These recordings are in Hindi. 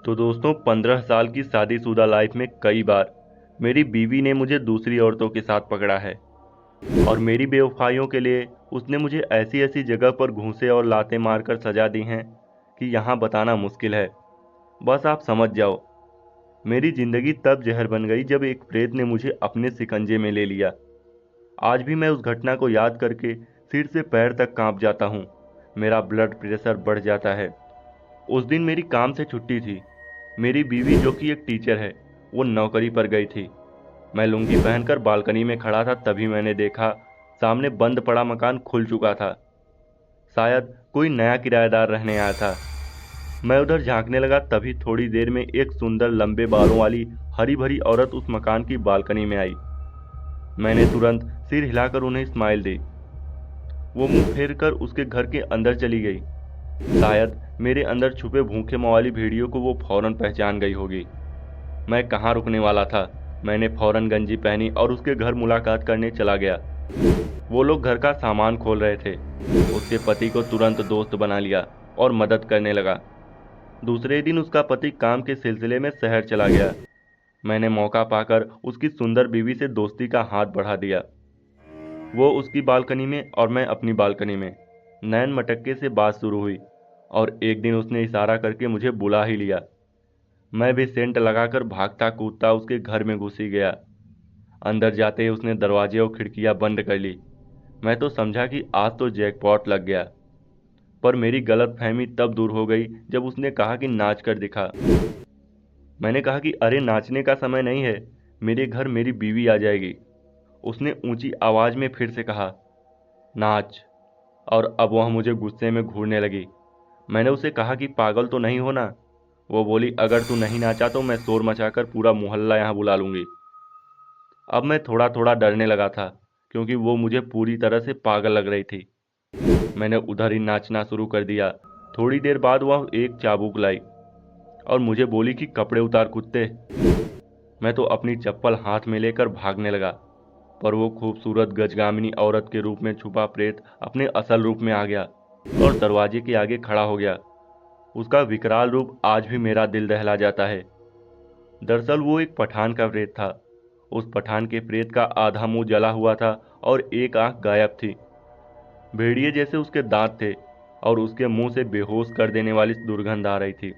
तो दोस्तों 15 साल की शादीशुदा लाइफ में कई बार मेरी बीवी ने मुझे दूसरी औरतों के साथ पकड़ा है। और मेरी बेवफाइयों के लिए उसने मुझे ऐसी ऐसी जगह पर घूंसे और लातें मारकर सजा दी हैं कि यहाँ बताना मुश्किल है। बस आप समझ जाओ। मेरी जिंदगी तब जहर बन गई जब एक प्रेत ने मुझे अपने शिकंजे में ले लिया। आज भी मैं उस घटना को याद करके सिर से पैर तक कांप जाता हूँ। मेरा ब्लड प्रेशर बढ़ जाता है। उस दिन मेरी काम से छुट्टी थी। मेरी बीवी जो कि एक टीचर है, वो नौकरी पर गई थी। मैं लुंगी पहनकर बालकनी में खड़ा था, तभी मैंने देखा सामने बंद पड़ा मकान खुल चुका था। शायद कोई नया किराएदार रहने आया था। मैं उधर झांकने लगा, तभी थोड़ी देर में एक सुंदर लंबे बालों वाली हरी भरी औरत उस मकान की बालकनी में आई। मैंने तुरंत सिर हिलाकर उन्हें स्माइल दी। वो मुंह फेर कर उसके घर के अंदर चली गई। शायद मेरे अंदर छुपे भूखे मवाली भेड़ियों को वो फौरन पहचान गई होगी। मैं कहाँ रुकने वाला था। मैंने फौरन गंजी पहनी और उसके घर मुलाकात करने चला गया। वो लोग घर का सामान खोल रहे थे। उसके पति को तुरंत दोस्त बना लिया और मदद करने लगा। दूसरे दिन उसका पति काम के सिलसिले में शहर चला गया। मैंने मौका पाकर उसकी सुंदर बीवी से दोस्ती का हाथ बढ़ा दिया। वो उसकी बालकनी में और मैं अपनी बालकनी में। नैन मटक्के से बात शुरू हुई और एक दिन उसने इशारा करके मुझे बुला ही लिया। मैं भी सेंट लगाकर भागता कूदता उसके घर में घुस ही गया। अंदर जाते ही उसने दरवाजे और खिड़कियां बंद कर ली। मैं तो समझा कि आज तो जैकपॉट लग गया। पर मेरी गलतफहमी तब दूर हो गई जब उसने कहा कि नाच कर दिखा। मैंने कहा कि अरे नाचने का समय नहीं है, मेरे घर मेरी बीवी आ जाएगी। उसने ऊंची आवाज में फिर से कहा, नाच। और अब वह मुझे गुस्से में घूरने लगी। मैंने उसे कहा कि पागल तो नहीं हो ना। वो बोली, अगर तू नहीं नाचा तो मैं शोर मचाकर पूरा मोहल्ला यहाँ बुला लूंगी। अब मैं थोड़ा थोड़ा डरने लगा था, क्योंकि वो मुझे पूरी तरह से पागल लग रही थी। मैंने उधर ही नाचना शुरू कर दिया। थोड़ी देर बाद वह एक चाबुक लाई और मुझे बोली कि कपड़े उतार कुत्ते। मैं तो अपनी चप्पल हाथ में लेकर भागने लगा, पर वो खूबसूरत गजगामिनी औरत के रूप में छुपा प्रेत अपने असल रूप में आ गया और दरवाजे के आगे खड़ा हो गया। उसका विकराल रूप आज भी मेरा दिल दहला जाता है। दरअसल वो एक पठान का प्रेत था। उस पठान के प्रेत का आधा मुंह जला हुआ था और एक आंख गायब थी। भेड़िए जैसे उसके दांत थे और उसके मुंह से बेहोश कर देने वाली दुर्गंध आ रही थी।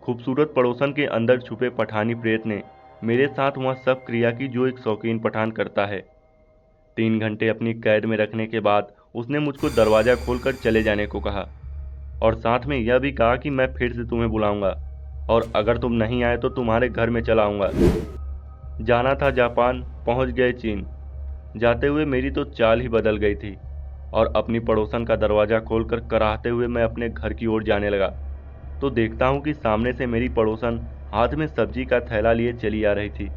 खूबसूरत पड़ोसन के अंदर छुपे पठानी प्रेत ने मेरे साथ वह सब क्रिया की जो एक शौकीन पठान करता है। 3 घंटे अपनी कैद में रखने के बाद उसने मुझको दरवाजा खोलकर चले जाने को कहा और साथ में यह भी कहा कि मैं फिर से तुम्हें बुलाऊंगा और अगर तुम नहीं आए तो तुम्हारे घर में चला आऊंगा। जाना था जापान, पहुंच गए चीन। जाते हुए मेरी तो चाल ही बदल गई थी और अपनी पड़ोसन का दरवाजा खोलकर कराहते हुए मैं अपने घर की ओर जाने लगा तो देखता हूं कि सामने से मेरी पड़ोसन हाथ में सब्जी का थैला लिए चली आ रही थी।